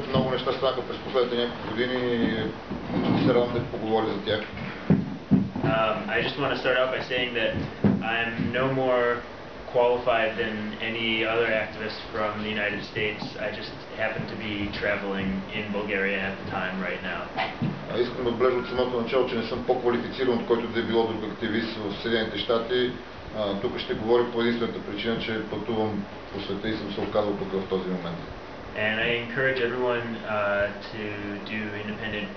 много неща станаха през последните няколко години и се радвам да поговори за тях. I just want to start out by saying that I'm no more qualified than any other activist from the United States. I just happen to be traveling in Bulgaria at the time right now. Искам да отбележа от самото начало, че не съм по-квалифициран от който да е било друг активист в Съединените щати. Тук ще говоря по единствената причина, че пътувам по света и съм се оказал тук в този момент. And I encourage everyone to do independent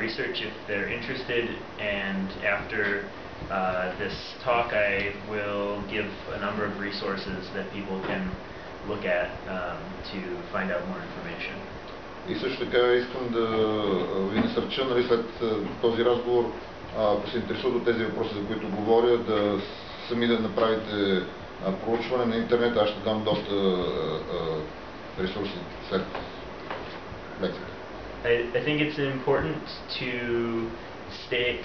research if they're interested, and after this talk I will give a number of resources that people can look at to find out more information. И също така искам да ви насърча, нали, след този разговор, ако се интересуват от тези въпроси, за които говоря, да сами да направите проучване на интернет. Аз ще дам доста ресурси след лекцията. I think it's important to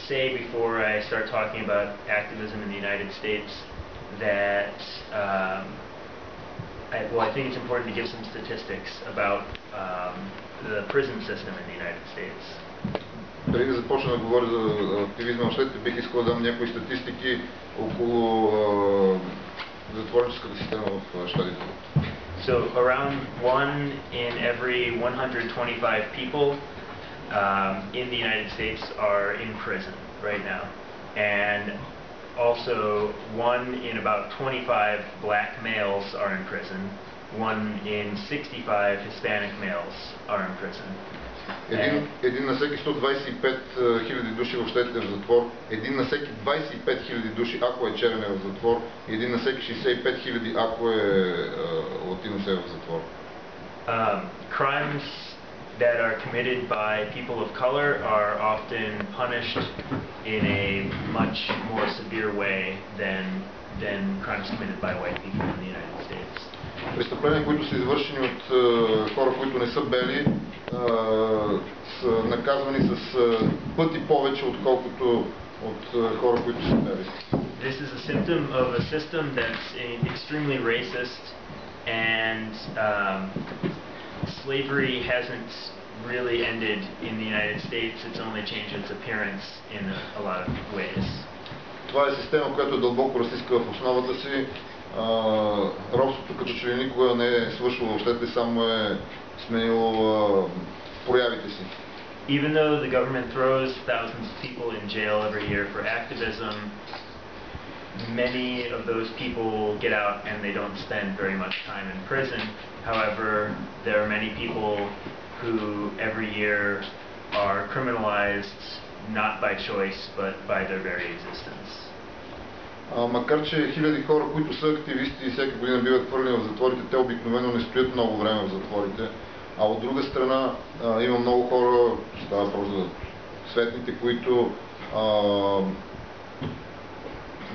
say before I start talking about activism in the United States that I think it's important to give some statistics about the prison system in the United States. Преди да започна да говоря за активизма в щатите, бих искал да дам някои статистики около затворническата система в щатите. So around 1 in every 125 people in the United States are in prison right now, and also 1 in about 25 black males are in prison, 1 in 65 Hispanic males are in prison. Един на всеки 125 хиляди души в щатите в затвор, един на всеки 25 хиляди души, ако е черен, е в затвор, и един на всеки 65 хиляди, ако е латинос, е в затвор. Crimes that are committed by people of color are often punished in a much more severe way than crimes committed by white people in the United States. Престъпления, които са извършени от хора, които не са бели, са наказвани с пъти повече, отколкото от хора, които са бели. This is a symptom of a system that's extremely racist, and slavery hasn't really ended in the United States. It's only changed its appearance in a lot of ways. Това е система, която е дълбоко расистка в основата си. Робството като че ли никога не е свършило въобще, само е сменило проявите си. Even though the government throws thousands of people in jail every year for activism, many of those people get out and they don't spend very much time in prison. However, there are many people who every year are criminalized not by choice but by their very existence. Макар че хиляди хора, които са активисти и всяка година биват хвърлени в затворите, те обикновено не стоят много време в затворите. А от друга страна има много хора, става въпрос за светните, които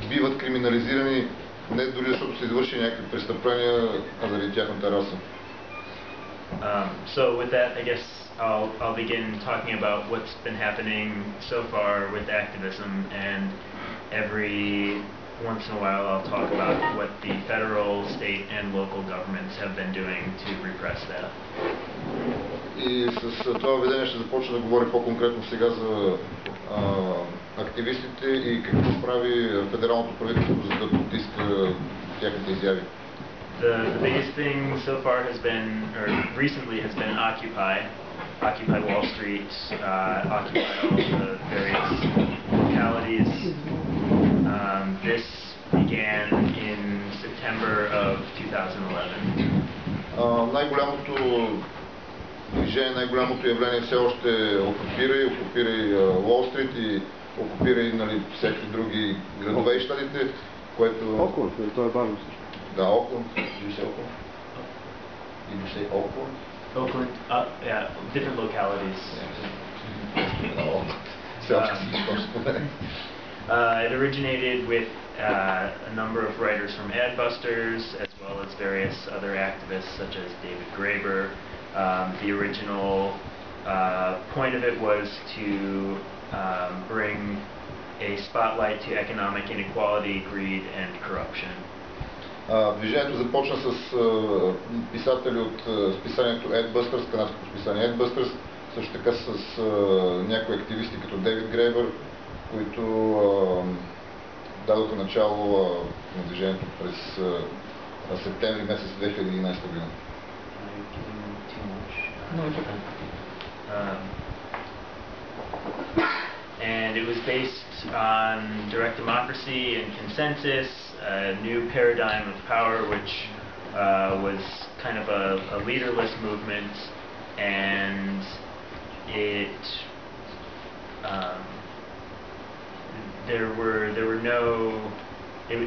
биват криминализирани не дори защото са извършили някакви престъпления, а заради тяхната раса. So with that, I guess I'll begin talking about what's been happening so far with activism, and every once in a while I'll talk about what the federal, state and local governments have been doing to repress that. И с това введение ще започна да говоря по-конкретно сега за активистите и какво прави федералното правителство, за да потиска тяхните изяви. The biggest thing so far has been, or recently has been Occupy Wall Street, Occupy all the various localities. This began in September of 2011. Най-голямото движение, най-голямото явление все още окупира Уолл Стрит и окупира и, нали, всеки други градове и щатите, което... Окланд, това е важно също. Да, Окланд. Did you say Oakland? Did you say Oakland? Oakland, yeah, different localities. It originated with a number of writers from Adbusters, as well as various other activists such as David Graeber. The original point of it was to bring a spotlight to economic inequality, greed, and corruption. Движението започна с писатели от списанието Adbusters, канадското списание Adbusters, също така с някои активисти като Дейвид Грейбър, които дадоха начало на движението през септември месец 2011 година. And it was based on direct democracy and consensus, a new paradigm of power which was kind of a leaderless movement, and there were no,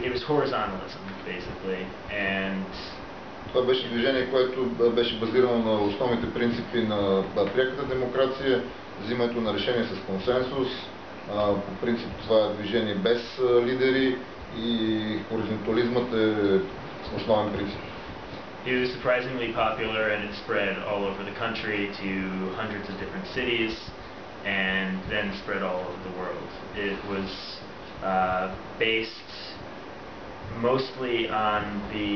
it was horizontalism basically, and това беше движение, което беше базирано на основните принципи на пряката демокрация, взимането на решение с консенсус. По принцип това е движение без лидери и хоризонтализмът е основен принцип. It was surprisingly popular and it spread all over the country to hundreds of different cities and then spread all over the world. It was based mostly on the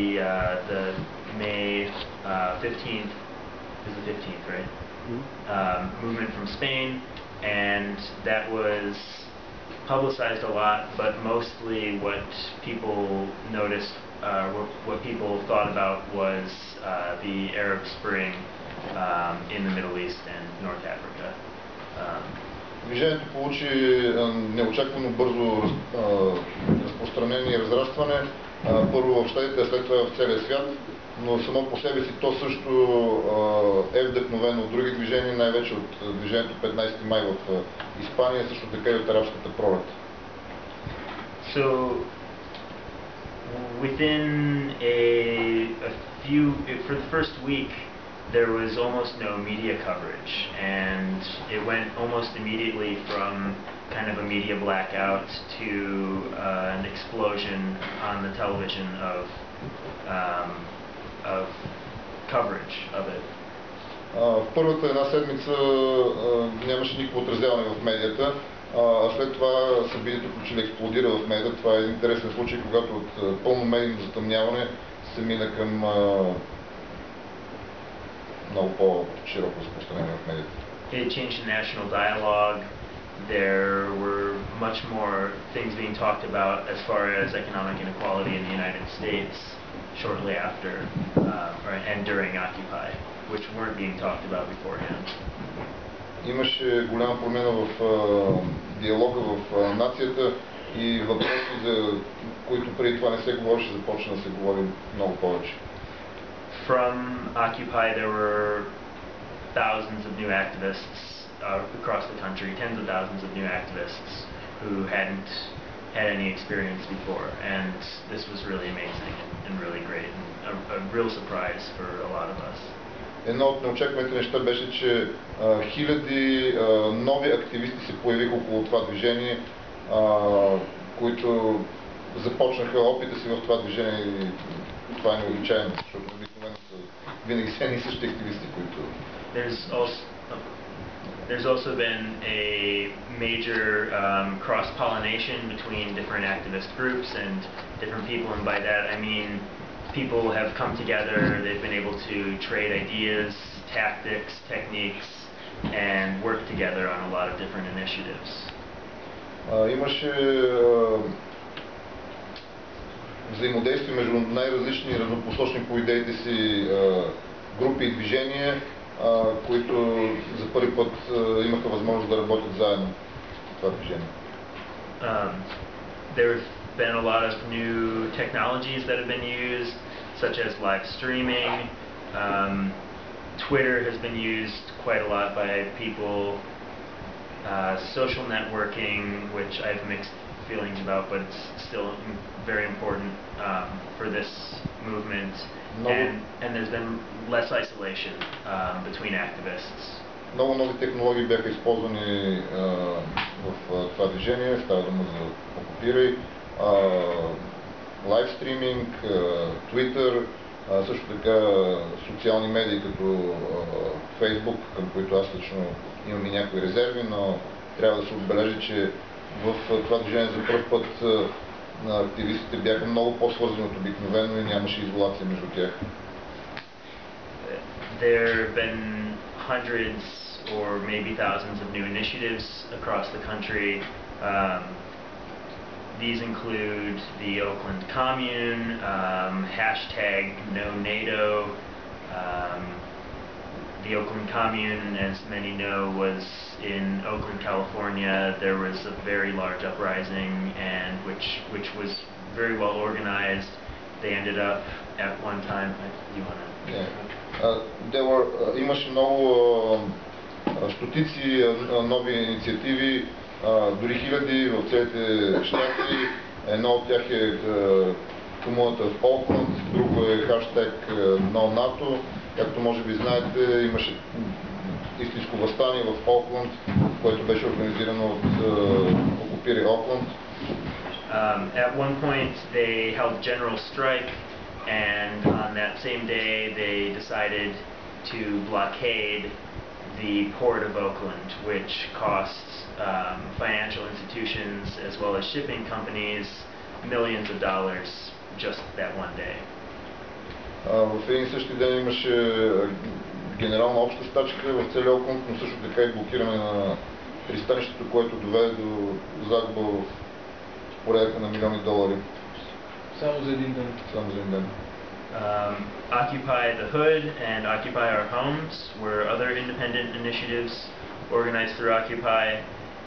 May 15th, is the 15th, right? Movement from Spain, and that was publicized a lot, but mostly what people noticed, what people thought about was the Arab Spring in the Middle East and North Africa. Движението получи неочаквано бързо разпространение и разрастване, първо в щатите, а след това в целия свят, но само по себе си то също е вдъхновено от други движения, най-вече от движението 15 май в Испания, също така и от арабската пролет. So, within for the first week, there was almost no media coverage, and it went almost immediately from kind of a media blackout to an explosion on the television of coverage of it. В първата една седмица нямаше никакво отразяване в медията, а след това събитието почти експлодира в медията. Това е интересен случай, когато от пълно медийно затъмняване се мина към много по-широко разпространение в медията. It changed the national dialogue. There were much more things being talked about as far as economic inequality in the United States shortly after and during Occupy, which weren't being talked about beforehand. Имаше голяма промяна в диалога в нацията и въпроси, за които преди това не се говореше, започна да се говори много повече. From Occupy there were thousands of new activists across the country, tens of thousands of new activists who hadn't had any experience before, and this was really amazing and really great, and a real surprise for a lot of us. Едно от неочакваните неща беше, че хиляди нови активисти се появиха около това движение, които започнаха опита си в това движение, и това е необичайно, защото обикновено са винаги са едни същи активисти, които... There's also been a major cross-pollination between different activist groups and different people, and by that I mean people have come together, they've been able to trade ideas, tactics, techniques, and work together on a lot of different initiatives. Имаше взаимодействие между най-различни разнопосочни по идеите си групи и движения, които за първи път имаха възможност да работят заедно в това движение. There have been a lot of new technologies that have been used, such as live streaming. Twitter has been used quite a lot by people. Social networking, which I have mixed feelings about, but it's still very important for this movement. And there's been less isolation between activists. Много нови технологии бяха използвани в това движение. Става дума за окупирай, лайв стриминг, Twitter, също така социални медии като Facebook, към които аз лично имам и някои резерви, но трябва да се отбележи, че в това движение за първ път на активистите бяха много по-свързани от обикновено и нямаше изолация между тях. There have been hundreds or maybe thousands of new initiatives across the country. These include the Oakland Commune, hashtag No NATO. The Oakland Commune, as many know, was in Oakland, California. There was a very large uprising, and which was very well organized. They ended up at one time. Do you want to? Имаше много стотици нови инициативи, дори хиляди в целите щати. Едно от тях е комуната в Оукланд, друго е хаштаг No NATO. Както може би знаете, имаше истинско въстание в Оукланд, което беше организирано от окупирали Оукланд. At one point they held general strike, and on that same day they decided to blockade the port of Oakland, which costs financial institutions as well as shipping companies millions of dollars just that one day. В един и същи ден имаше генерална обща стачка в целия Оукланд, но също така и блокиране на пристанището, което доведе до загуба в порядъка на милиони долари. Само за един ден. Само за един ден. Occupy the Hood and Occupy Our Homes were other independent initiatives organized through Occupy,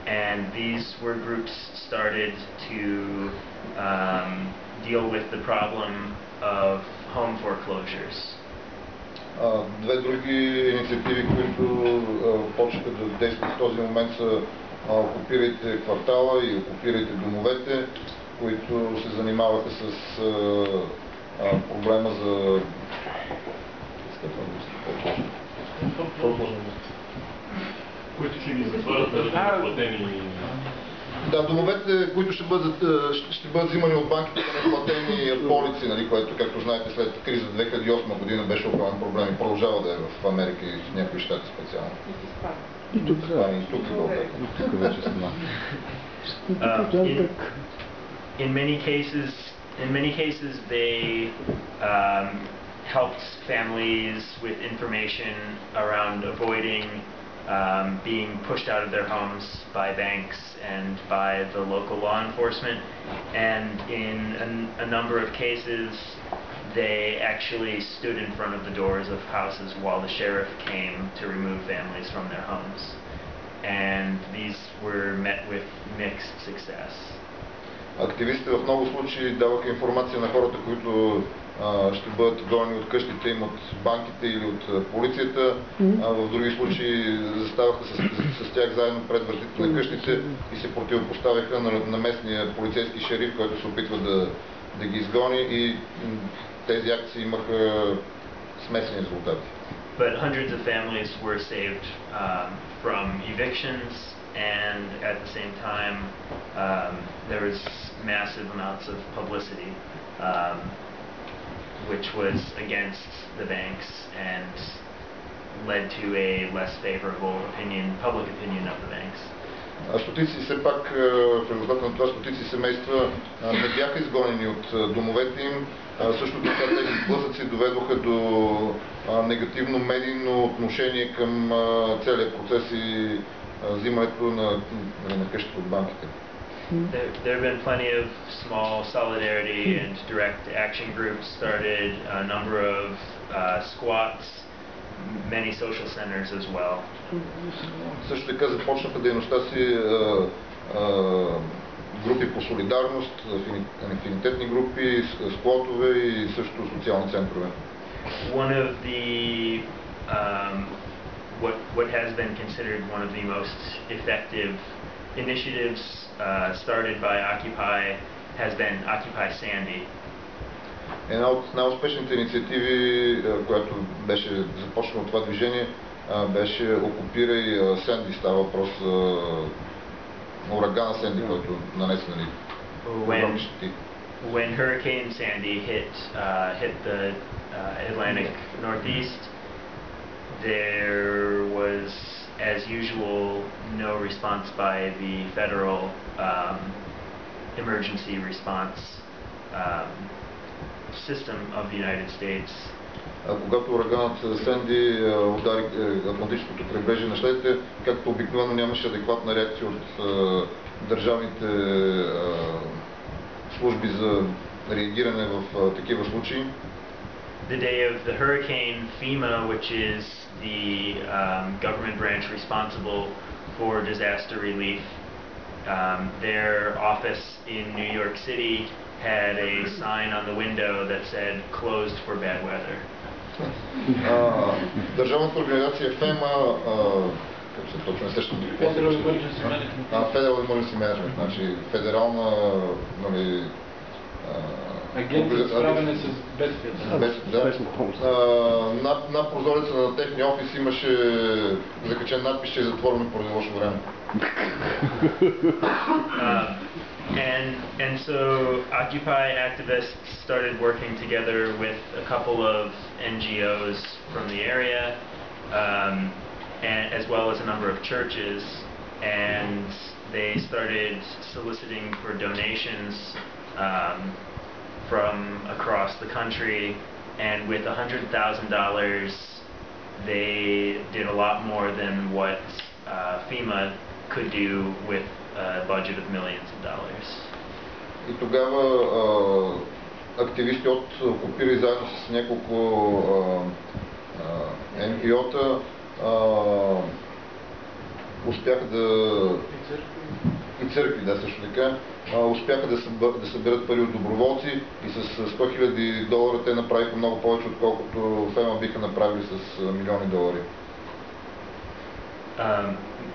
and these were groups started to deal with the problem of home foreclosures. Две други инициативи, които почнаха да действат в този момент, са Окупирайте квартала и Окупирайте домовете, които се занимаваха с проблема за които ще ги затворят да бъдат платени. Да, домовете, които ще бъдат взимани от банките на неплатени полици, нали, което, както знаете, след криза 2008 година беше огромен проблем и продължава да е в Америка и в някои щати специално. И тук. И тук в България. И тук вече сама. In many cases, they helped families with information around avoiding being pushed out of their homes by banks and by the local law enforcement. And in a number of cases, they actually stood in front of the doors of houses while the sheriff came to remove families from their homes. And these were met with mixed success. Активистите в много случаи даваха информация на хората, които ще бъдат гонени от къщите им от банките или от полицията. В други случаи заставаха с тях заедно пред вратите на къщите и се противопоставяха на местния полицейски шериф, който се опитва да ги изгони, и тези акции имаха смесени резултати. But hundreds of families were saved from evictions, and at the same time there was massive amounts of publicity which was against the banks and led to a less favorable public opinion of the banks. Стотици, все пак в резултат на това, стотици семейства не бяха изгонени от домовете им. Също така тези сблъсъци доведоха до негативно медийно отношение към целият процес и взимането на къщите от банките. There have been plenty of small solidarity and direct action groups started, a number of squats, many social centers as well. Също така започнаха дейността си групи по солидарност, афинитетни групи, склотове и също социални центрове. One of the what has been considered one of the most effective initiatives started by Occupy has been Occupy Sandy. Една от най-успешните инициативи, която беше започнала това движение, беше Окупирай Санди. Става въпрос за урагана Санди, който нанесе огромни щети. When Hurricane Sandy hit the Atlantic Northeast, there was, as usual, no response by the federal emergency response system of the United States. Когато ураганът Сенди удари Атлантическото крайбрежие на щатите, както обикновено нямаше адекватна реакция от държавните служби за реагиране в такива случаи. The day of the hurricane, FEMA, which is the government branch responsible for disaster relief, their office in New York City had a sign on the window that said closed for bad weather. Държавната организация ФЕМА, как се точно не сещам Federal Emergency Management. Federal Emergency Management, значи федерална, нали, Агенция за справяне с бедствията. над прозореца на техния офис имаше закачен надпис, че е затворено поради лошо време. And so Occupy activists started working together with a couple of NGOs from the area, and as well as a number of churches, and they started soliciting for donations from across the country, and with $100,000 they did a lot more than what FEMA could do with a budget of millions of dollars. И тогава активисти от Окупирай заедно с няколко НПО-та успяха и църкви, да, също така, успяха да съберат пари от доброволци и с $100,000 те направиха много повече, отколкото ФЕМА биха направили с милиони долари.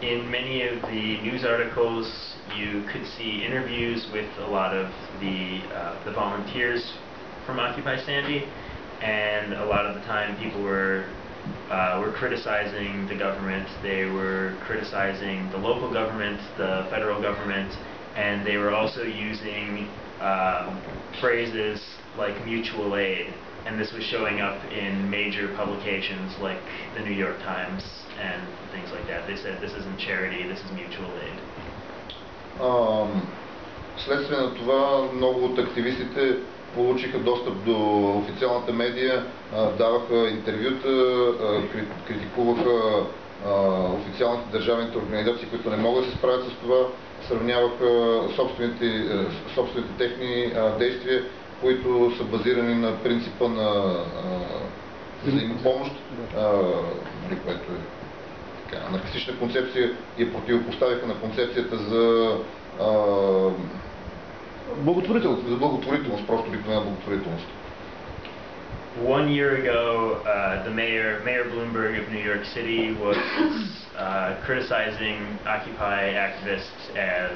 In many of the news articles, you could see interviews with a lot of the volunteers from Occupy Sandy, and a lot of the time people were criticizing the government. They were criticizing the local government, the federal government, and they were also using phrases like mutual aid, and this was showing up in major publications like the New York Times and things like that. They said this isn't charity, this is mutual aid. Следствие на това много от активистите получиха достъп до официалната медия, даваха интервюта, критикуваха официалните държавните организации, които не могат да се справят с това, сравняваха собствените техни действия, които са базирани на принципа на взаимопомощ, което е анархистична концепция, и я противопоставиха на концепцията за благотворителност, просто обикновена благотворителност. 1 year ago, the Mayor Bloomberg of New York City was criticizing Occupy activists as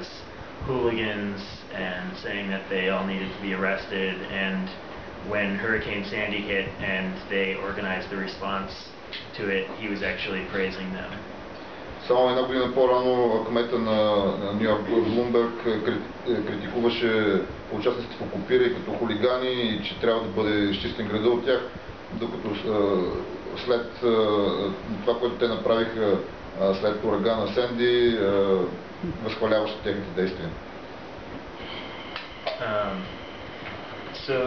hooligans and saying that they all needed to be arrested, and when Hurricane Sandy hit and they organized the response to it, he was actually praising them. Само една година по-рано кмета на Ню Йорк Блумбърг критикуваше участниците в Окупирай като хулигани и че трябва да бъде изчистен града от тях, докато след това, което те направиха след урагана Сенди, възхваляваше техните действия. So,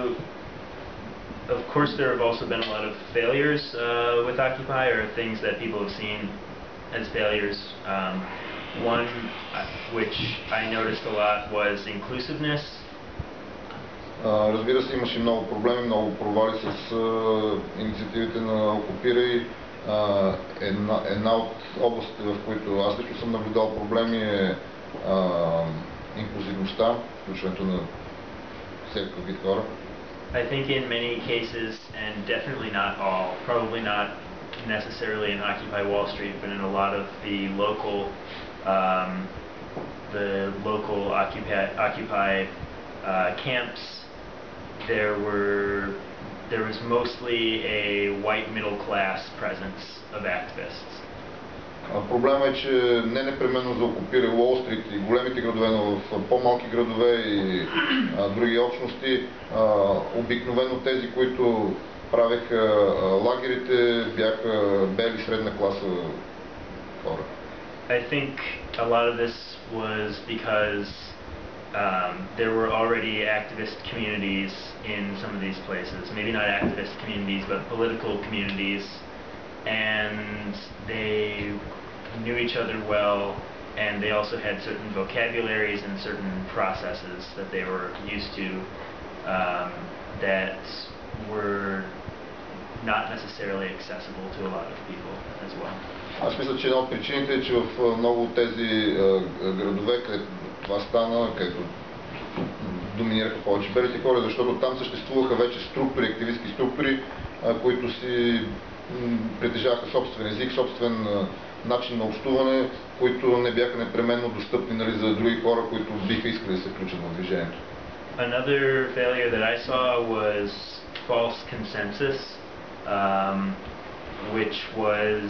of course, there have also been a lot of failures with Occupy, or things that people have seen as failures. One which I noticed a lot was inclusiveness. Разбира се, имаше много проблеми, много провали с инициативите на Окупирай. Една от областите, в които аз лично съм наблюдал проблеми, е инклюзивността, включването на всякакъв вид хора. I think in many cases, and definitely not all, probably not necessarily in Occupy Wall Street, but in a lot of the local Occupy camps, there was mostly a white middle class presence of activists. Проблема е, че не непременно за Окупирай Уолл Стрит и големите градове, но в по-малки градове и други общности, обикновено тези, които правеха лагерите, бяха бели средна класа хора. I think a lot of this was because there were already activist communities in some of these places. Maybe not activist communities, but political communities. And they knew each other well, and they also had certain vocabularies and certain processes that they were used to that were not necessarily accessible to a lot of people as well. Аз мисля, че една от причините е, че в много от тези градове, където това стана, където доминираха повече белите хора, защото там съществуваха вече структури, активистски структури, които си притежаваха собствен език, собствен начин на общуване, които не бяха непременно достъпни, нали, за други хора, които биха искали да се включат в движението. Another failure that I saw was false consensus, which was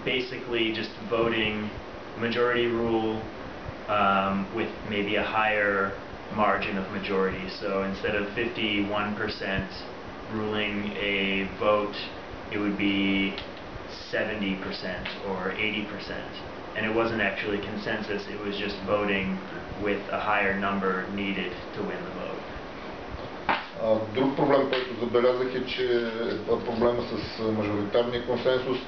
basically just voting majority rule with maybe a higher margin of majority. So instead of 51% ruling a vote, it would be 70% or 80%. And it wasn't actually consensus, it was just voting with a higher number needed to win the vote. Друг проблем, който забелязах, е, че проблема с мажоритарния консенсус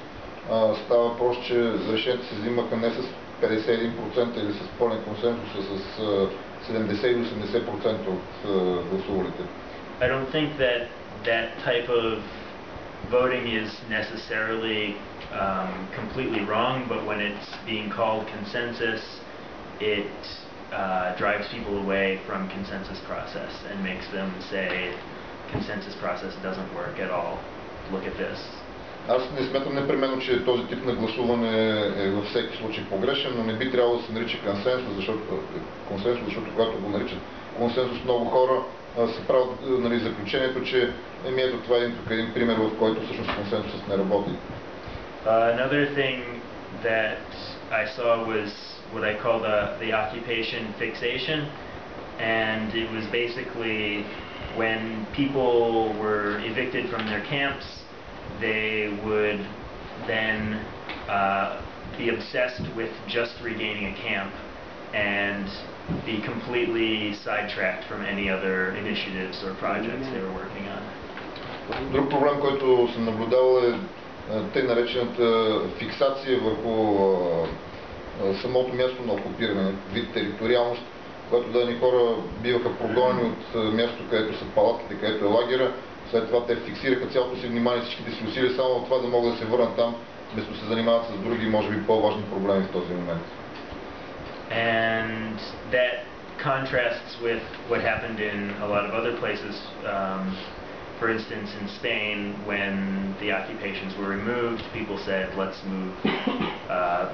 става въпрос, че решенията се взимаха не с 51% или с пълен консенсус, а с 70-80% от гласувалите. I don't think that that type of voting is necessarily completely wrong, but when it's being called consensus, it drives people away from consensus process and makes them say consensus process doesn't work at all. Look at this. Аз не смятам непременно, че този тип на гласуване е във всеки случай погрешен, но не би трябвало да се нарича консенсус, защото когато го наричат консенсус, много хора се правят, нали, заключението, че ето това е един пример, в който всъщност консенсусът не работи. Another thing that I saw was what I call the occupation fixation, and it was basically when people were evicted from their camps, they would then be obsessed with just regaining a camp and be completely sidetracked from any other initiatives or projects they were working on. Друг проблем, който съм наблюдавал, е тъй наречената фиксация върху самото място на окупиране, вид териториалност, когато дадени хора биваха прогонени от място, където са палатките, където е лагера. След това те фиксираха цялото си внимание, всичките си усилия само от това да могат да се върнат там, вместо да се занимават с други, може би по-важни проблеми в този момент. And that contrasts with what happened in a lot of other places. For instance, in Spain, when the occupations were removed, people said, let's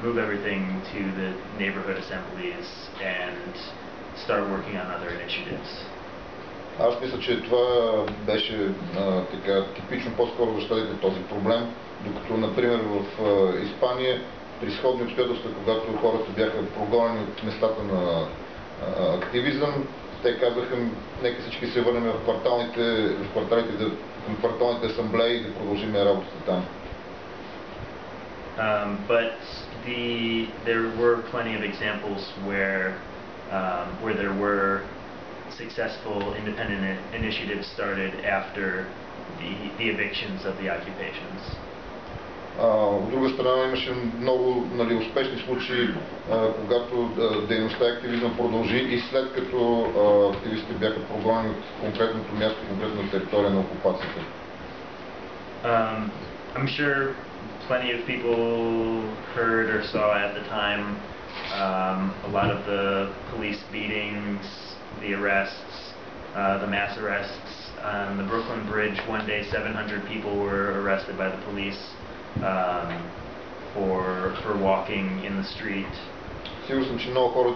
move everything to the neighborhood assemblies and start working on other initiatives. Аз мисля, че това беше така типично по-скоро за щатите този проблем, докато, например, в Испания, при сходни обстоятелства, когато хората бяха прогонени от местата на активизъм, те казаха, нека всички се върнем в кварталните асамблеи и да продължим работата там. But there were plenty of examples where there were successful independent initiatives started after the evictions of the occupations. От друга страна имаше много, нали, успешни случаи, когато дейността и активизъм продължи и след като активистите бяха прогонени от конкретното място, конкретна територия на окупацията. I'm sure plenty of people heard or saw at the time a lot of the police beatings, the arrests, the mass arrests on the Brooklyn Bridge. One day 700 people were arrested by the police for walking in the street. Сигурен съм, че много хора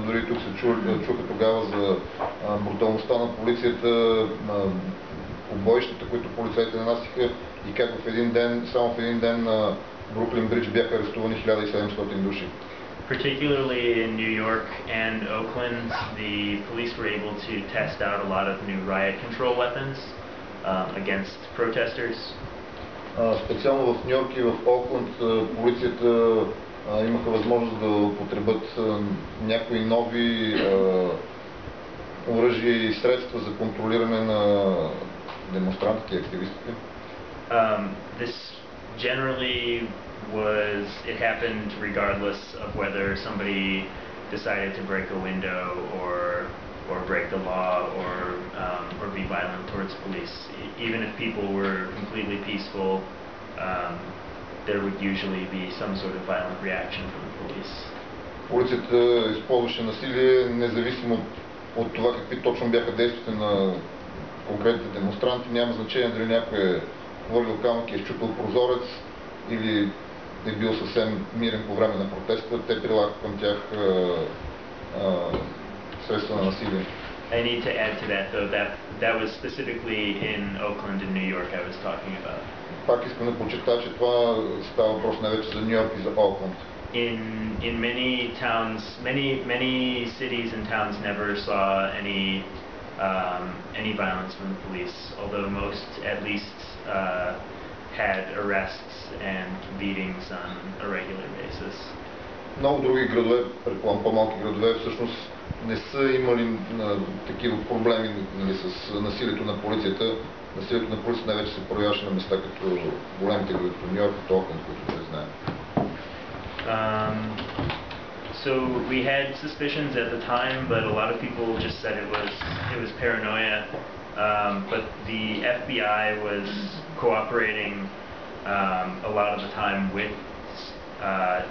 дори тук се чуха тогава за бруталността на полицията, побоищата, които полицаите нанасиха и как само в един ден на Бруклин Бридж бяха арестувани 1700 души. Particularly in New York and Oakland, the police were able to test out a lot of new riot control weapons against protesters. Специално в Ню Йорк и в Оукланд полицията имаха възможност да употребят някои нови оръжия и средства за контролиране на демонстрантите и активистите. This generally it happened regardless of whether somebody decided to break a window or break the law or be violent towards police. Even if people were completely peaceful, there would usually be some sort of violent reaction from the police. Полицията използваше насилие независимо от това какви точно бяха действията на конкретните демонстранти. Няма значение дали някой е хвърлил камък и е счупил прозорец или е бил съвсем мирен по време на протеста. Те прилагат към тях средства на насилие. I need to add to that though that was specifically in Oakland and New York I was talking about. Пак искам да подчертая, че това става въпрос най-вече за Ню Йорк и за Оукланд. In many towns, many cities and towns never saw any violence from the police, although most at least had arrests and beatings on a regular basis. Много други градове, предполагам по-малки градове, всъщност не са имали такива проблеми с насилието на полицията. Насилието на полицията най-вече се проявяваше на места като големите градове, като Ню Йорк и Оукланд, които не знаем. So we had suspicions at the time, but a lot of people just said it was paranoia. But the FBI was cooperating a lot of the time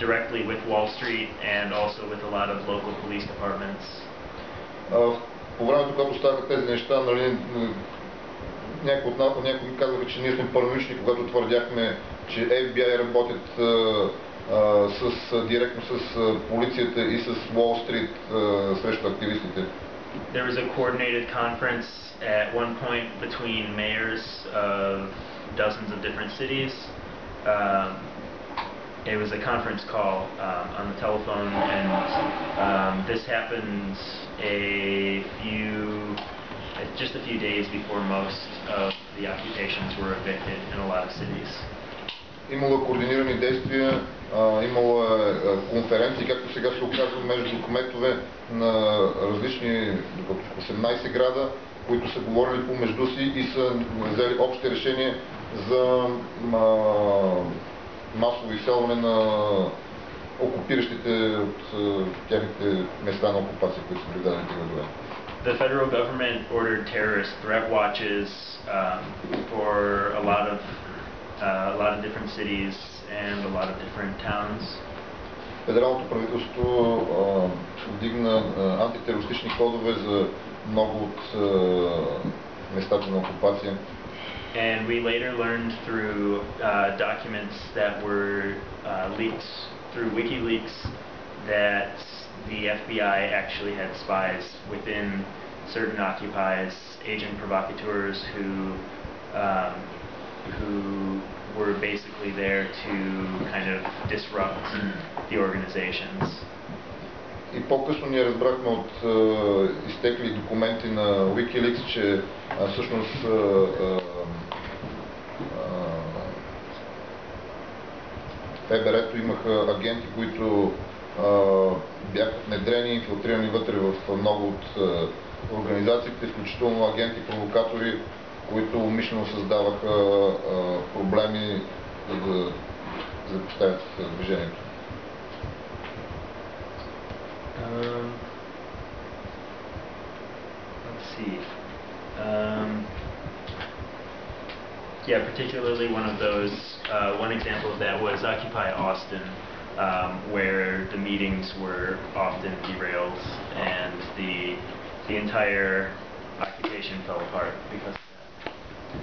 directly with Wall Street and also with a lot of local police departments. По времето, когато ставаха тези неща, нали, някои ми казаха, че ние сме параноични, когато твърдяхме, че FBI работят директно с полицията и с Wall Street срещу активистите. There was a coordinated conference at one point between mayors of dozens of different cities. It was a conference call on the telephone, and this happened just a few days before most of the occupations were evicted in a lot of cities. Имало координирани действия, имало конференции, както сега се оказва, между кметове на различни 18 града, които са говорили помежду си и са взели общи решения за масово изселване на окупиращите от тяхните места на окупация, които са при дадените градове. The federal government ordered terrorist threat watches for a lot of different cities and a lot of different towns. Федералното правителство вдигна антитерористични кодове за много от местата на окупация. And we later learned through documents that were leaked through WikiLeaks that the FBI actually had spies within certain Occupy's agent provocateurs who were basically there to kind of disrupt the organizations. И по-късно ние разбрахме от изтекли документи на WikiLeaks, че всъщност ФБР-то имаха агенти, които бяха внедрени и инфилтрирани вътре в много от организациите, включително агенти-провокатори, които умишлено създаваха проблеми, за да поставят движението. Let's see. Yeah, particularly one example of that was Occupy Austin, where the meetings were often derailed and the entire occupation fell apart because of that.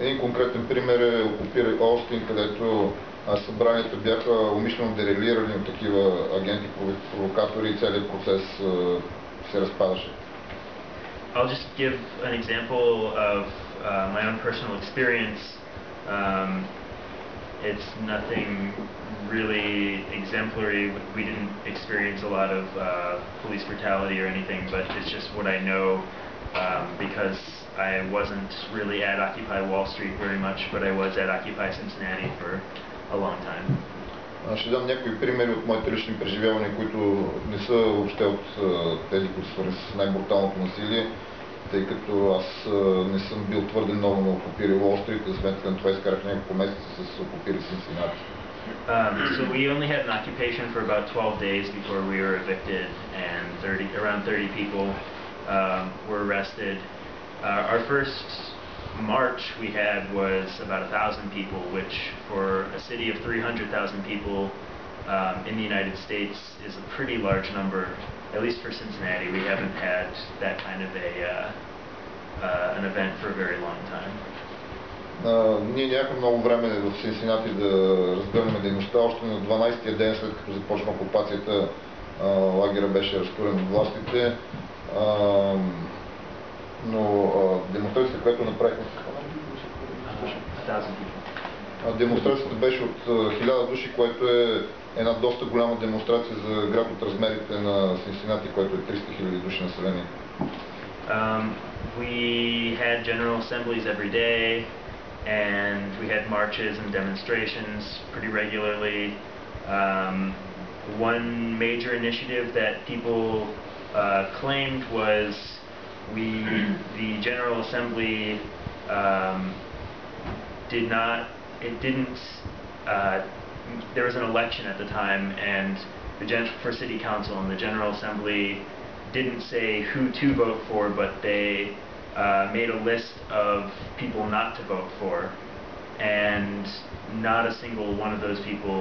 Един конкретен пример е Окупирай Остин, където събранията бяха умишлено дерелирани от такива агенти-провокатори и целият процес се разпадаше. I'll just give an example of my own personal experience. It's nothing really exemplary. We didn't experience a lot of police brutality or anything, but it's just what I know because I wasn't really at Occupy Wall Street very much, but I was at Occupy Cincinnati for a long time. Ще дам някои примери от моите лични преживявания, които не са въобще от тези, които са свързани с най-бруталното насилие, тъй като аз не съм бил твърде много на окупирал Уолстрийт, за сметка на това изкарах няколко месеца с окупирал Синсинати. So we only had an occupation for about 12 days before we were evicted, and around 30 people were arrested. Our first march we had was about 1,000 people, which for a city of 300,000 people in the United States is a pretty large number. At least for Cincinnati, we haven't had that kind of an event for a very long time. Ние нямахме много време в Синсинати да разгърнем дейността. Още на 12-тия ден, след като започна окупацията, лагера беше разтурен от властите. Но демонстрацията, която направихме, демонстрацията беше от 1000 души, което е една доста голяма демонстрация за град от размерите на Синсинати, който е 300 000 души население. We had general assemblies every day, and we had marches and demonstrations pretty regularly. One major initiative that people claimed was the General Assembly there was an election at the time, and for City Council, and the General Assembly didn't say who to vote for, but they made a list of people not to vote for, and not a single one of those people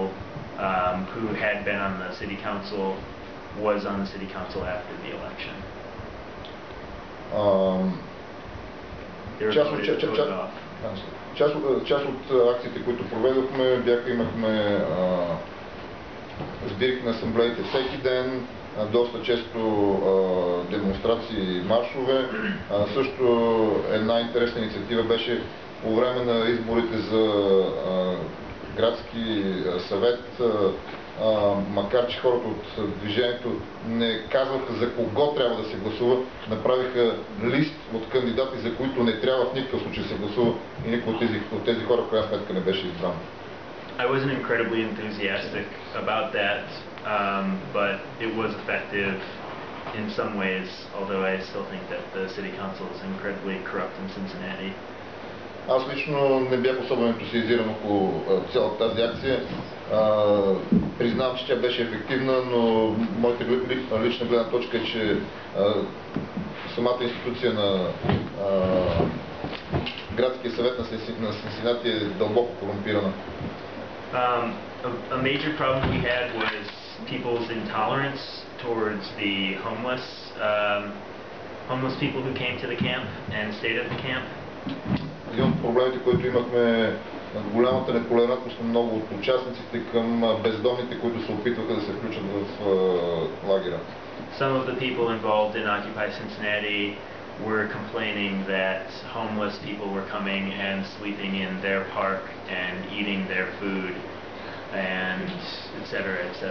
who had been on the City Council was on the City Council after the election. Част от акциите, които проведохме, имахме сбирки на асамблеите всеки ден, доста често демонстрации и маршове. Също една интересна инициатива беше по време на изборите за градски съвет, макар че хората от движението не казваха за кого трябва да се гласува, направиха лист от кандидати, за които не трябва в никакъв случай да се гласува, и никой от тези хора в крайна сметка не беше избран. I wasn't incredibly enthusiastic about that, but it was effective in some ways, although I still think that the city council is incredibly corrupt in Cincinnati. Аз лично не бях особено ентусиазиран около цялата тази акция. Признавам, че тя беше ефективна, но моята лична гледна точка е, че самата институция на градския съвет на Синсинати е дълбоко корумпирана. A major problem we had was people's intolerance towards the homeless people who came to the camp and stayed at the camp. Един от проблемите, които имахме, голямата нетолерантност на много от участниците към бездомните, които се опитваха да се включат в лагера. Some of the people involved in Occupy Cincinnati were complaining that homeless people were coming and sleeping in their park and eating their food and etc. etc.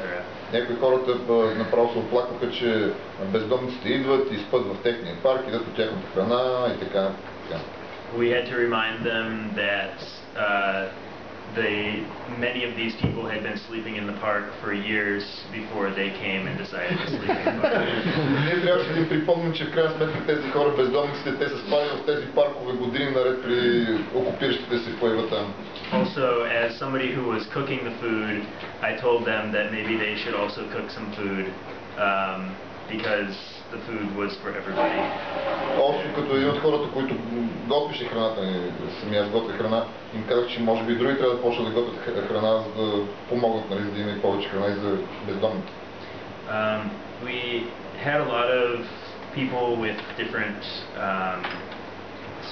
Някои хората направо се оплакваха, че бездомниците идват и спят в техния парк, идват от тяхната храна и така. We had to remind them that many of these people had been sleeping in the park for years before they came and decided to sleep in the park. Ние трябваше да им припомним, че в крайна сметка тези хора, бездомниците, те са спали в тези паркове години наред при окупиращите се поява там. Also, as somebody who was cooking the food, I told them that maybe they should also cook some food because the food was for everybody. Още като един от хората, които готвише храната, самия аз готвя храна, им казах, че може би и други трябва да почнат да готвят храна, за да помогнат, нали, за да има и повече храна и за бездомните. We had a lot of people with different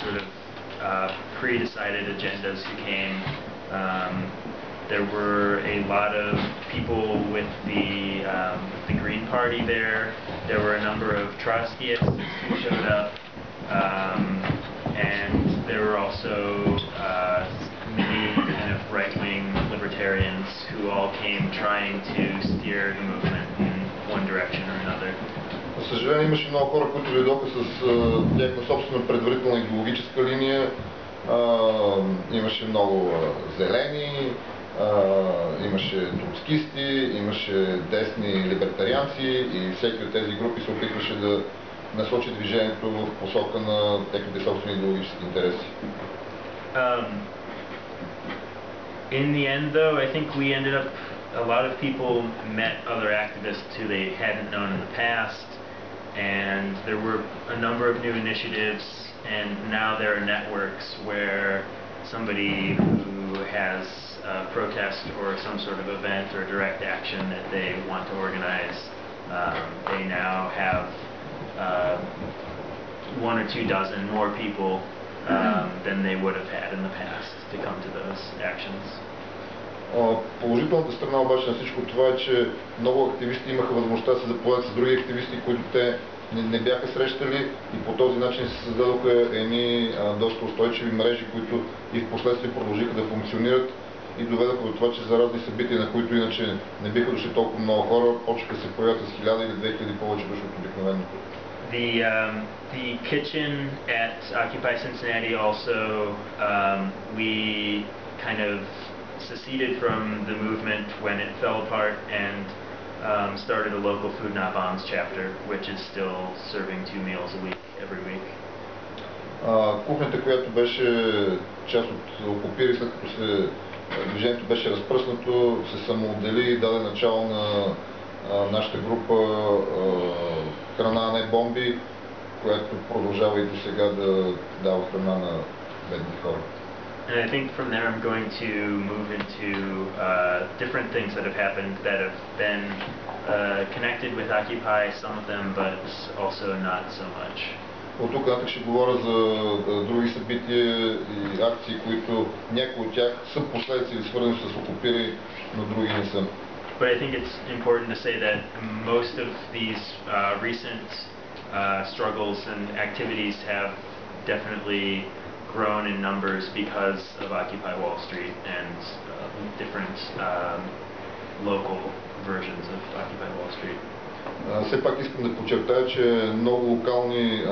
sort of pre-decided agendas who came. There were a lot of people with the Green Party there. There were a number of Trotskyists who showed up, and there were also many kind of right-wing libertarians who all came trying to steer the movement in one direction or another. За съжаление, имаше много хора, които дойдоха с тяхна собствена предварителна идеологическа линия. Имаше много зелени, Имаше троцкисти, имаше десни либертарианци и всеки от тези групи се опитваше да насочи движението в посока на техните собствени идеологически интереси. In the end, though, I think we ended up, a lot of people met other activists who they hadn't known in the past, and there were a number of new initiatives, and now there are networks where somebody who has a protest or some sort of event or direct action that they want to organize, they now have 1 or 2 dozen more people than they would have had in the past to come to those actions. Положителната страна обаче на всичко това е, че много активисти имаха възможността да се запознат с други активисти, които те не бяха срещали, и по този начин се създадоха едни доста устойчиви мрежи, които и в последствие продължиха да функционират и доведаха до това, че за разни събития, на които иначе не биха дошли толкова много хора, почнаха да се появят с 1000 или 2000 повече души от обикновеното. The kitchen at Occupy Cincinnati also, we kind of seceded from the movement when it fell apart and started a local Food Not Bombs chapter, which is still serving 2 meals a week, every week. Кухнята, която беше част от Окупири, след като движението беше разпръснато, се самоотдели и даде начало на нашата група Храна, а не бомби, която продължава и до сега да дава храна на бедни хора. And I think from there I'm going to move into different things that have happened that have been connected with Occupy, some of them, but also not so much. От тук нататък ще говоря за други събития и акции, които някои от тях са последици или свързани с Окупири, но други не са. But I think it's important to say that most of these recent struggles and activities have definitely grown in numbers because of Occupy Wall Street and different local versions of Occupy Wall Street. Все пак искам да подчертая, че много локални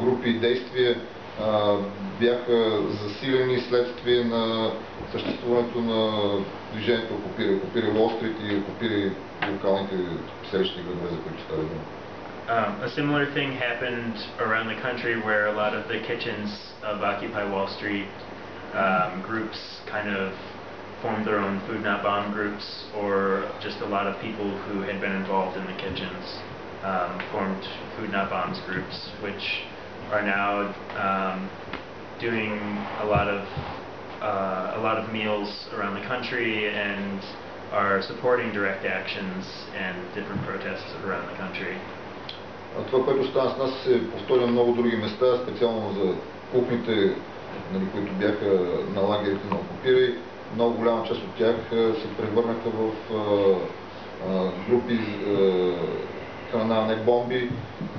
групи и действия бяха засилени следствие на съществуването на движението Окупири Уолл Стрит и Окупири локалните селищни градове, за които става дума. A similar thing happened around the country where a lot of the kitchens of Occupy Wall Street groups kind of formed their own Food Not Bomb groups, or just a lot of people who had been involved in the kitchens formed Food Not Bombs groups, which are now doing a lot of meals around the country and are supporting direct actions and different protests around the country. Това, което стана с нас, се повторя много други места, специално за кухните, които бяха на лагерите на Окупири. Много голяма част от тях се превърнаха в групи храна, не бомби,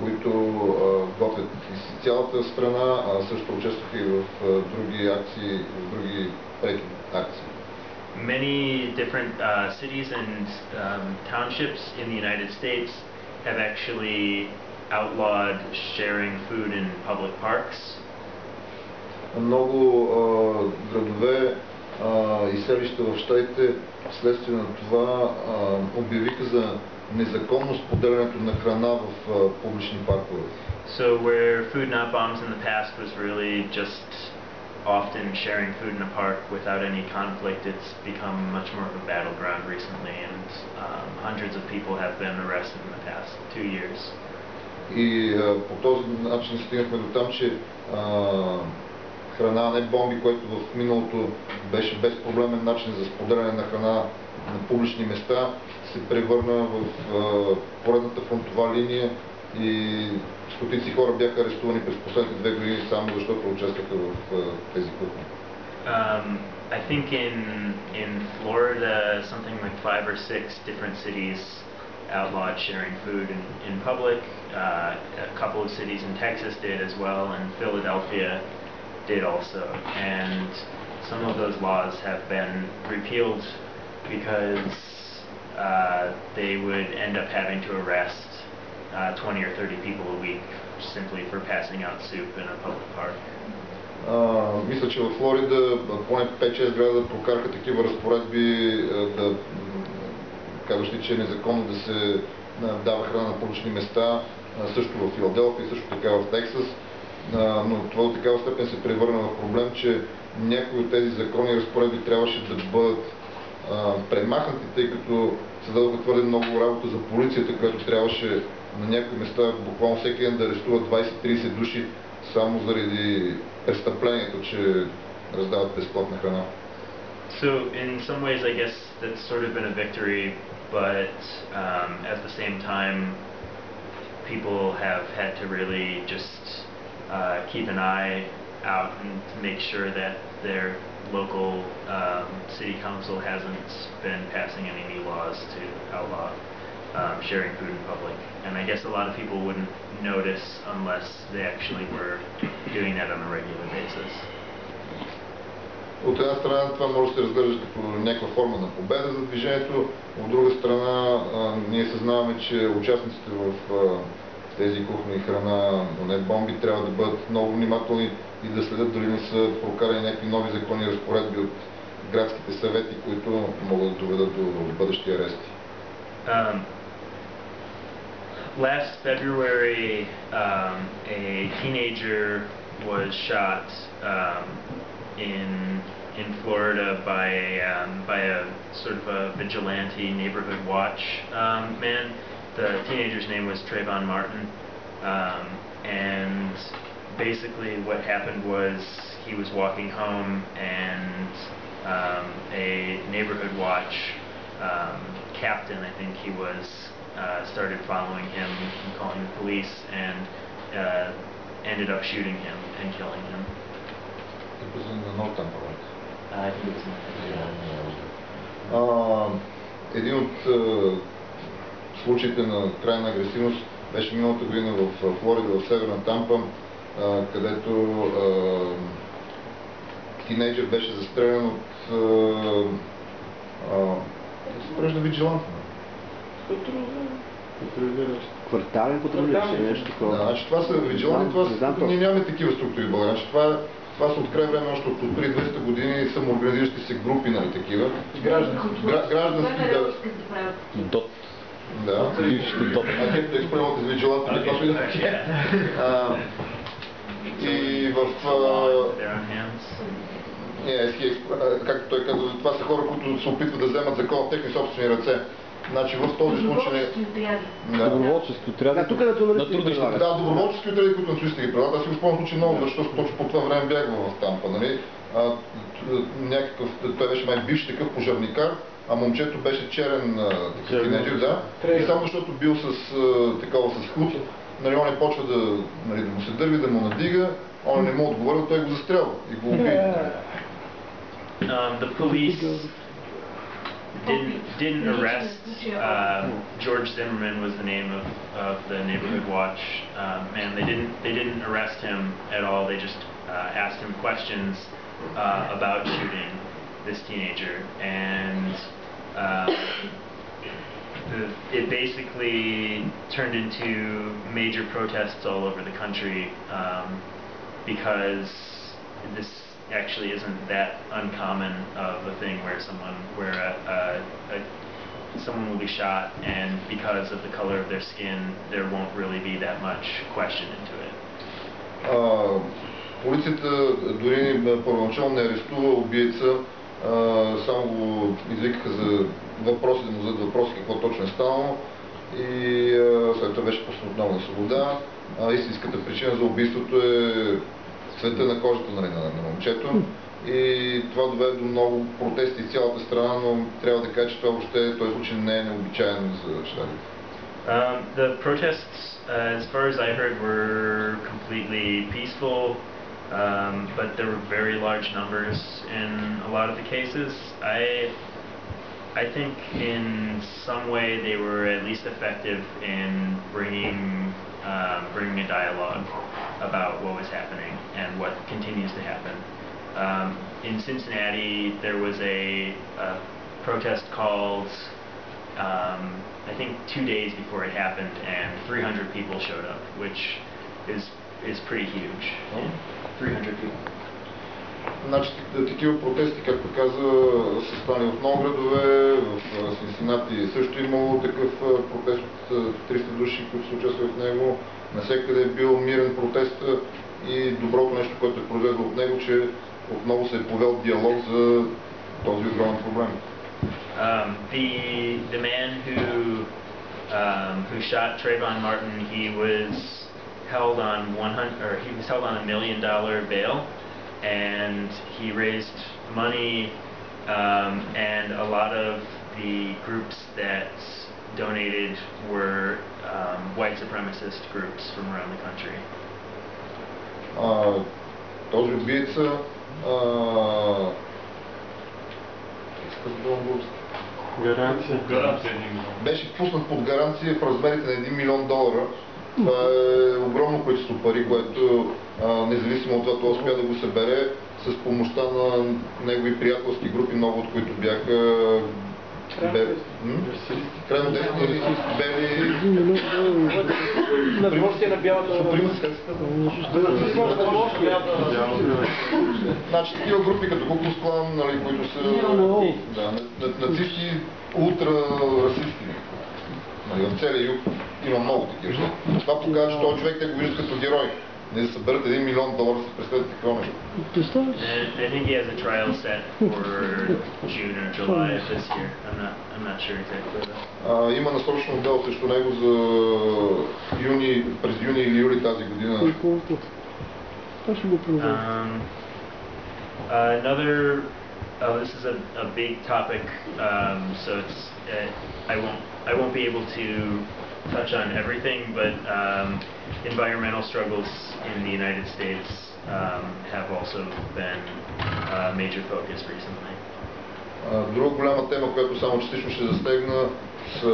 които готвят из цялата страна, а също участваха и в други акции, в други преки акции. Many different cities and townships in the United States have actually outlawed sharing food in public parks. Много градове и селища в щатите вследствие на това обявиха за незаконно споделянето на храна в публични паркове. So where Food Not Bombs in the past was really just often sharing food in a park without any conflict, it's become much more of a battleground recently, and hundreds of people have been arrested in the past 2 years. И по този начин стигнахме до там, че храна, не бомби, което в миналото беше безпроблемен начин за споделяне на храна на публични места, се превърна в поредната фронтова линия и стотици хора бяха арестувани през последните 2 години само защото участваха в тези кухни. I think in Florida, something like 5 or 6 different cities outlawed sharing food in public. A couple of cities in Texas did as well, and Philadelphia did also. And some of those laws have been repealed because they would end up having to arrest 20 or 30 people a week simply for passing out soup in a public park. Мисля, че в Флорида поне 5-6 града прокараха такива разпоредби, казващи, че е незаконно да се дава храна на публични места, също в Филаделфия, също така в Тексас. Но това до такава степен се превърна в проблем, че някои от тези закони и разпоредби трябваше да бъдат премахнати, тъй като се дадоха твърде много работа за полицията, която трябваше на някои места буквално всеки ден да арестуват 20-30 души само заради престъплението, че раздават безплатна храна. So in some ways, I guess that's sort of been a victory, but at the same time, people have had to really just keep an eye out and to make sure that their local city council hasn't been passing any new laws to outlaw sharing food in public. And I guess a lot of people wouldn't notice unless they actually were doing that on a regular basis. От една страна това може да се разглежда като някаква форма на победа за движението, от друга страна ние съзнаваме, че участниците в тези кухни храна, но не бомби, трябва да бъдат много внимателни и да следят дали не са прокарани някакви нови закони разпоредби от градските съвети, които могат да доведат до бъдещи арести. Last February, a teenager was shot in Florida by a sort of a vigilante neighborhood watch man. The teenager's name was Trayvon Martin, and basically what happened was he was walking home and a neighborhood watch captain, I think he was, started following him and calling the police and ended up shooting him and killing him. It was in the North Tampa, right? I think it was Един от случаите на крайна агресивност беше миналата година в Флорида, в Северна Тампа, където тинейджър беше застрелян от спрежда виджилант. Квартален патрулир, нещо такова. Значи това са виджиланти, ние нямаме такива структури в България. Това са от край време, още от преди 200 години самоорганизиращи се групи, нали такива. Граждански, да. ДОТ. Да. Бившите ДОТ. Агент да изпълнявате с виджиланти, каквото и да е. И в... както той казва, това са хора, които се опитват да вземат закон в техни собствени ръце. Значи в този случай... Доброволчески отряди. Да, тук да, доброволчески отряди, които националистите ги предлагат. Аз си го спомням случай много, защото точно по това време бях в Тампа, нали? Той беше май бивш такъв пожарникар, а момчето беше черен тинейджър, да. И само защото бил с худ, нали, он почва да му се дърви, да му надига, он не му отговорил, той го застрял и го уби. The police didn't arrest George Zimmerman was the name of the neighborhood watch man. They didn't arrest him at all. They just asked him questions about shooting this teenager, and it basically turned into major protests all over the country because this actually isn't that uncommon of a thing where someone will be shot, and because of the color of their skin, there won't really be that much question into it. Полицията дори първоначално не арестува убиеца, само го извикаха за въпроси, да му зададат въпроси какво точно е станало и след това беше пуснат отново на свобода. Истинската причина за убийството е цвета на кожата на момчето и това доведе до много протести в цялата страна, но трябва да кажа, че това въобще този случай не е необичайен за щатите. The protests, as far as I heard, were completely peaceful, but there were very large numbers in a lot of the cases. I think in some way they were at least effective in bringing a dialogue about what was happening and what continues to happen. In Cincinnati, there was a protest called, I think 2 days before it happened, and 300 people showed up, which is is pretty huge. 300 people. Значи, такива протести, както каза, са стани в много градове, в Синсинати също имало такъв протест от 300 души, които са участвали в него. Навсякъде е бил мирен протест и доброто нещо, което е произлезло от него, че отново се е повел диалог за този огромен проблем. The man who shot Trayvon Martin, he was held on $1 million bail, and he raised money, and a lot of the groups that donated were white supremacist groups from around the country. Този убийца Гаранция. беше пуснат под гаранция в размерите на $1 милион. Това е огромно количество пари, което независимо от това, успя да го събере с помощта на негови приятелски групи, много от които бяха крайно десни, бели... На Борсия на бялата... Значи такива групи като Ку Клукс Клан, нали, които са нацисти, ултрарасисти. В целия юг има много такива. Това показва, че този човек те го виждат като герой. Не да съберат $1 милион, си представете какво нещо. I think he has a trial set for June or July of this year. I'm not sure exactly. Има насрочено дело срещу него за юни, през юни или юли тази година. This is a big topic, so it's I won't be able to touch on everything, but environmental struggles in the United States have also been a major focus recently. Друга голяма тема, която само частично ще засегна, са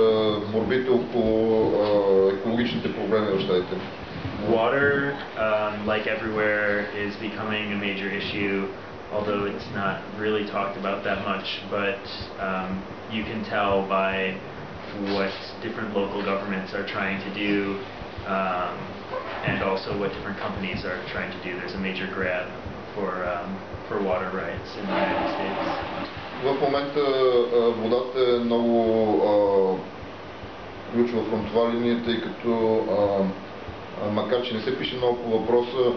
борбите около екологичните проблеми в щатите. Water, like everywhere, is becoming a major issue, although it's not really talked about that much, but you can tell by what different local governments are trying to do, and also what different companies are trying to do. There's a major grab for water rights in the United States. В момента водата е много ключова фронтова линия, тъй като макар че не се пише много по въпроса,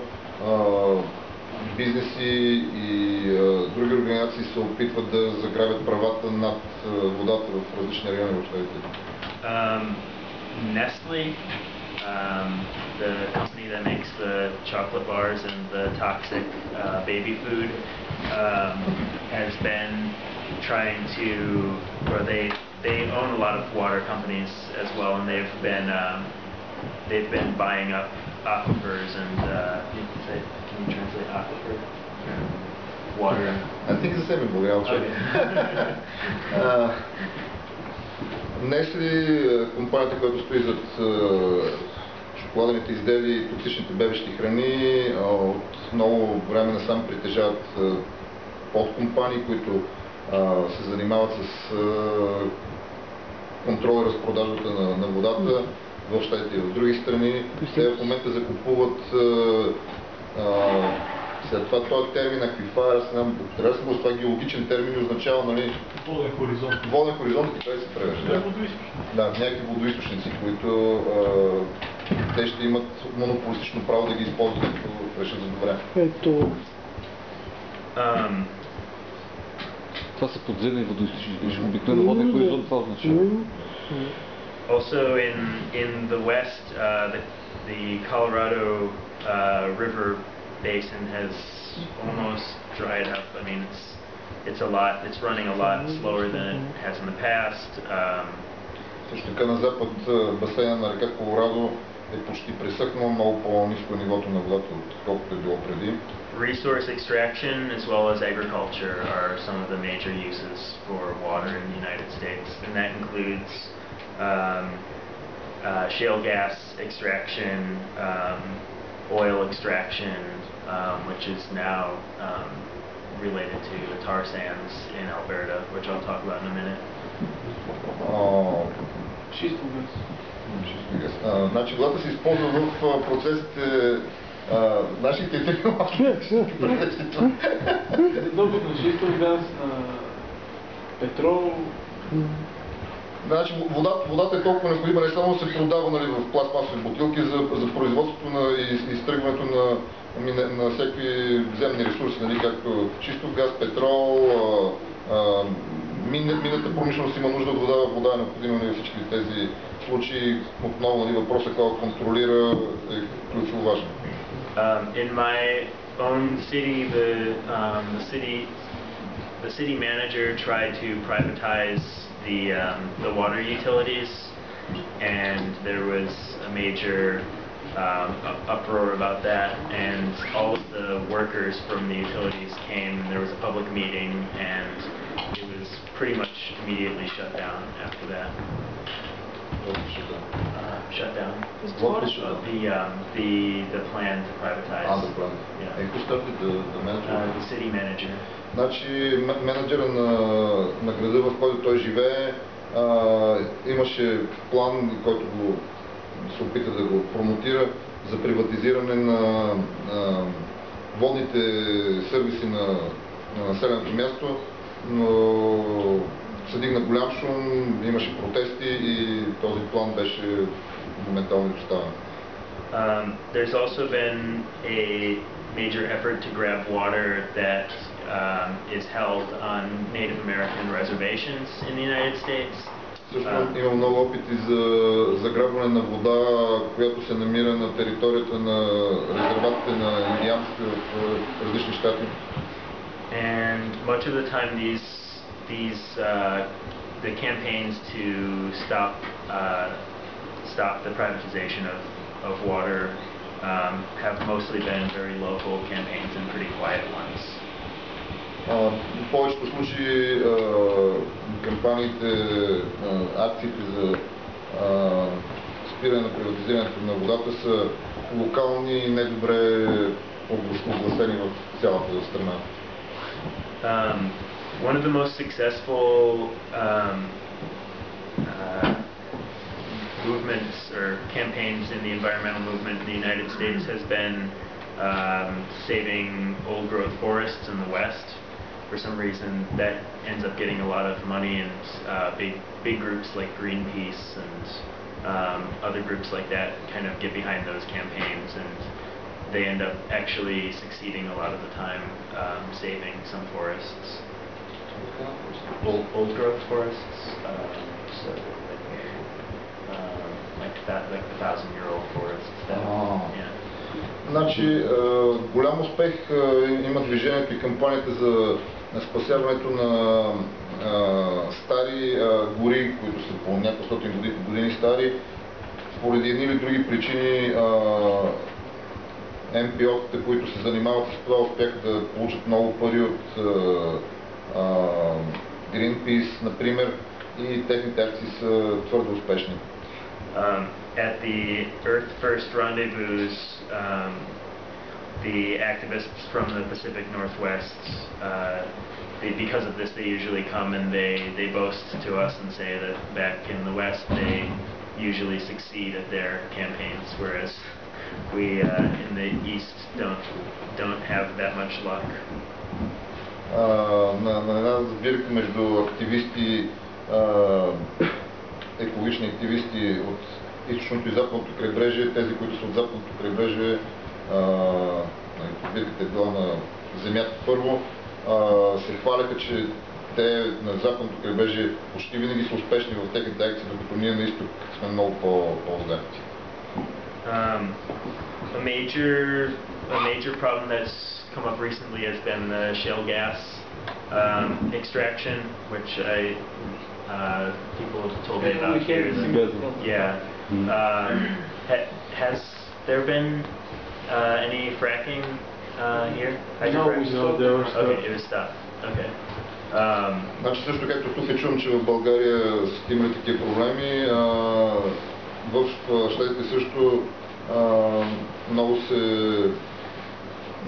бизнеси и други организации се опитват да заграбят правата над водата в различни райони в щатите. Nestle, the company that makes the chocolate bars and the toxic baby food, has been trying to, or they own a lot of water companies as well, and they've been buying up aquifers and can you translate aquifer? Water. I think it's the same in Bulgaria. Nestle, компанията, която стои зад шоколадените изделия и токсичните бебешки храни, от много време насам притежават подкомпании, които се занимават с контрол и разпродажбата на водата в щатите и в други страни. Те в момента закупуват след това този термин аквифар, това геологичен термин означава, нали... Воден хоризонт. Воден хоризонт, така се превежда. Да, някакви водоизточници, които те ще имат монополистично право да ги използват, като решат за добре. Ето. Това са подземни водоизточници. Обикновено воден хоризонт това означава. Also in the west, the Colorado River basin has almost dried up. I mean, it's running a lot slower than it has in the past. Също така на запад басейна на река Колорадо е почти пресъхнал, много по-ниско нивото на водата, отколкото е било преди. Resource extraction as well as agriculture are some of the major uses for water in the United States, and that includes shale gas extraction, oil extraction, which is now related to the tar sands in Alberta, which I'll talk about in a minute. Значи водата се използва в процесите Нашите фирми Добив на шистов газ, на петрол. Значи водата е толкова необходима не само да се продава, нали, в пластмасови бутилки за производството и изтръгването на всякакви земни ресурси, нали, както чистов газ, петрол, минната промишленост има нужда от вода е необходима, нали, всички тези случаи. Отново, нали, въпросът кой контролира е ключово важен. In my own city, the city manager tried to privatize the water utilities, and there was a major uproar about that, and all of the workers from the utilities came, and there was a public meeting, and it was pretty much immediately shut down after that. Shut down. The plan to privatize. The plan. Yeah. And who started the manager? The city manager. Значи менеджера на града, в който той живее, имаше план, който се опита да го промотира за приватизиране на водните сервиси на населеното място, но се дигна голям шум, имаше протести и този план беше моментално изоставен. There's also been a major effort to grab water that is held on Native American reservations in the United States. Също има много опити за заграбване на вода, която се намира на територията на резерватите на индианците в различни щати. And much of the time the campaigns to stop the privatization of water have mostly been very local campaigns and pretty quiet ones. В повечето случаи кампаниите, акциите за спиране на приватизирането на водата са локални и недобре огласени в цялата страна. One of the most successful movements or campaigns in the environmental movement in the United States has been saving old growth forests in the West. For some reason that ends up getting a lot of money, and big groups like Greenpeace and other groups like that kind of get behind those campaigns, and they end up actually succeeding a lot of the time saving some forests. Old growth forests, so like the 1,000-year-old forests. Yeah. Значи, голям успех има движението и кампанията за спасяването на стари гори, които са по няколкостотин години стари. Поради едни или други причини НПО-тата, които се занимават с това, успяха да получат много пари от Greenpeace, например, и техните акции са твърде успешни. At the Earth First Rendezvous, the activists from the Pacific Northwest, because of this, they usually come and they boast to us and say that back in the West they usually succeed at their campaigns, whereas we in the East don't have that much luck. На една сбирка между активисти, екологични активисти от източното и западното крайбрежие, тези, които са от западното крайбрежие, сбирката е била на земята първо, се хваляха, че те на западното крайбрежие почти винаги са успешни в техните акции, докато ние на изток сме много по-злепти. A major problem that's come up recently has been the shale gas extraction, which people have told me about here. Yeah. Has there been any fracking here? No, there was Okay, it was stopped. Okay. Значи също както тук чувам, че в България са имали такива проблеми, в Щатите също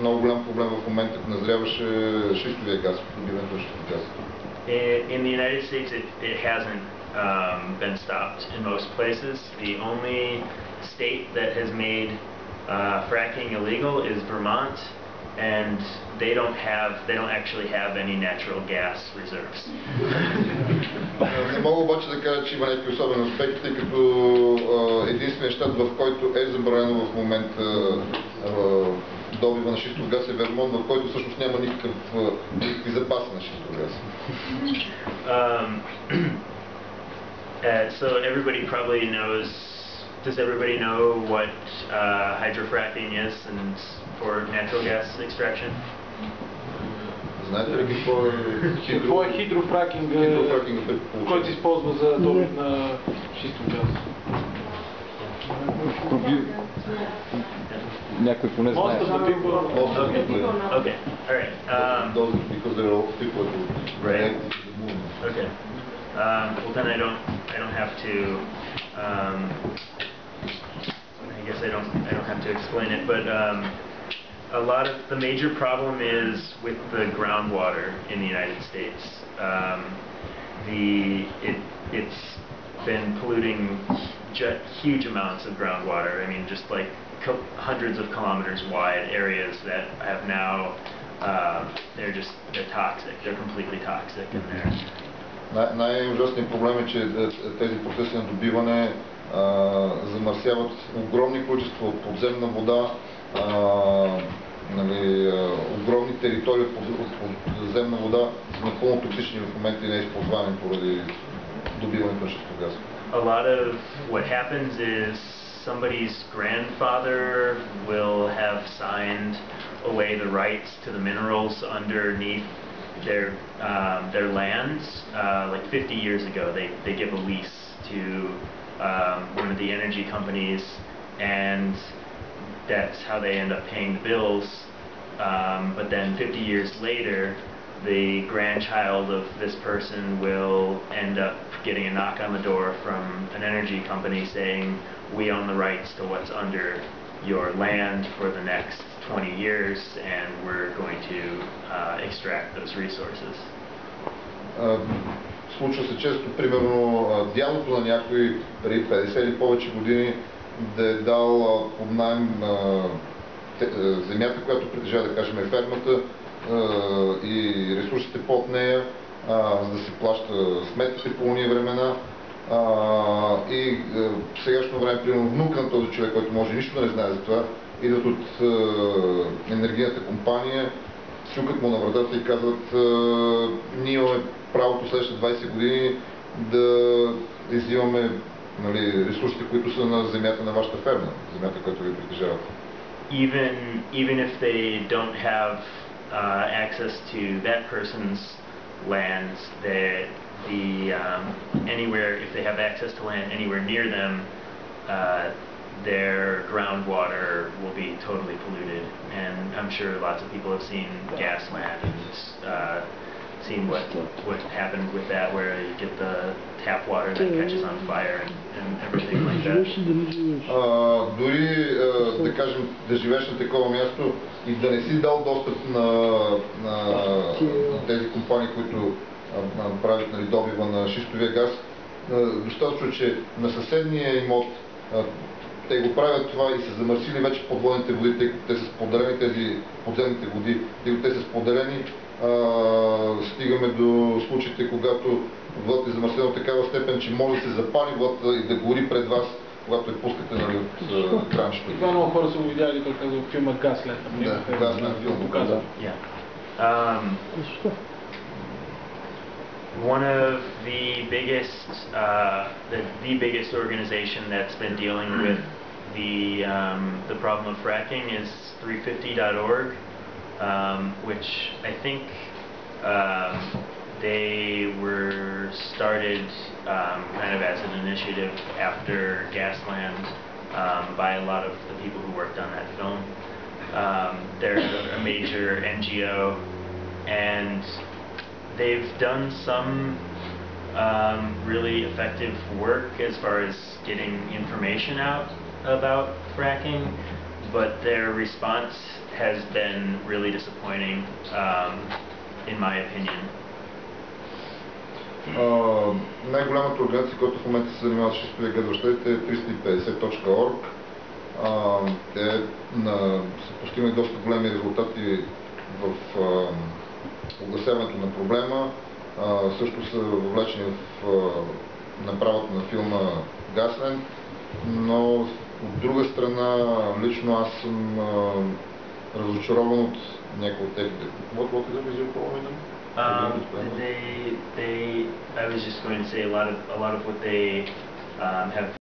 много голям проблем в момента назряваше шистовия газ, добиването на шистов газ. In the United States, it hasn't been stopped in most places. The only state that has made fracking illegal is Vermont, and they don't actually have any natural gas reserves. Не мога обаче да кажа, че има някакви особени аспекти, тъй като единственият щат, в който е забранено в момента добива на шистов газ е Вермонт, в който всъщност няма никакви запаси на шистов газ. So everybody probably knows. Does everybody know what hydrofracking is and for natural gas extraction? Знаете ли какво е Какво е хидрофракинг, който се използва за добив на шистов газ? Някой поне знае. Okay, all right. Because there are a lot of people who Right. react to the movement. Okay. Well, then I don't have to. I guess I don't have to explain it, but a lot of the major problem is with the groundwater in the United States. It's been polluting huge amounts of groundwater. I mean, just like hundreds of kilometers wide areas that have now they're toxic. They're completely toxic in there. Най-ужасният проблем е, че тези процеси на добиване замърсяват огромни количества от подземна вода, огромни територии от подземна вода са напълно токсични в момента и неизползвани поради добиването на шистов газ. A lot of what happens is somebody's grandfather will have signed away the rights to the minerals underneath their lands. Like 50 years ago, they give a lease to one of the energy companies, and that's how they end up paying the bills. But then 50 years later, the grandchild of this person will end up getting a knock on the door from an energy company saying, we own the rights to what's under your land for the next 20 years, and we're going to extract those resources. Случва се често, примерно, дядото на някой преди 50 или повече години да е дал под наем земята, която притежава, да кажем, фермата и ресурсите под нея, за да се плаща сметките по уния времена. И в сегашно време, примерно, внука на този човек, който може нищо да не знае за това, идват от енергийната компания, чукат му на вратата и казват, ние имаме правото следващите 20 години да иззимаме ресурсите, които са на земята на вашата ферма, земята, която ви притежавате. Even if they don't have access to that person's lands, anywhere, if they have access to land anywhere near them, their groundwater will be totally polluted. And I'm sure lots of people have seen Gasland and seen what happened with that, where you get the tap water that catches on fire and everything like that. Дори да кажем да живееш на такова място и да не си дал достъп на тези компании, които правят добива на шистовия газ, достатъчно, че на съседния имот те го правят това и са замърсили вече подводните води, тъй като те са споделени, тези подземните води, тъй като те са споделени, стигаме до случаите, когато водата е замърсена в такава степен, че може да се запали водата и да гори пред вас, когато я пускате от кранчето. Това много хора са го видяли, той казва филма Gasland. Да, Gasland филм показва. One of the biggest organization that's been dealing with the problem of fracking is 350.org, which I think they were started kind of as an initiative after Gasland by a lot of the people who worked on that film. They're a major NGO, and they've done some really effective work as far as getting information out about fracking, but their response has been really disappointing, in my opinion. Най-голямата организация, която в момента се занимава с шистовия газ в щатите, е 350.org. Те са постигнали доста големи резултати в огласяването на проблема. Също са въвлечени в направата на филма Гаслен, но от друга страна, лично аз съм разочарован от някои от техните. What is the visual problem? I was just going to say a lot of what they have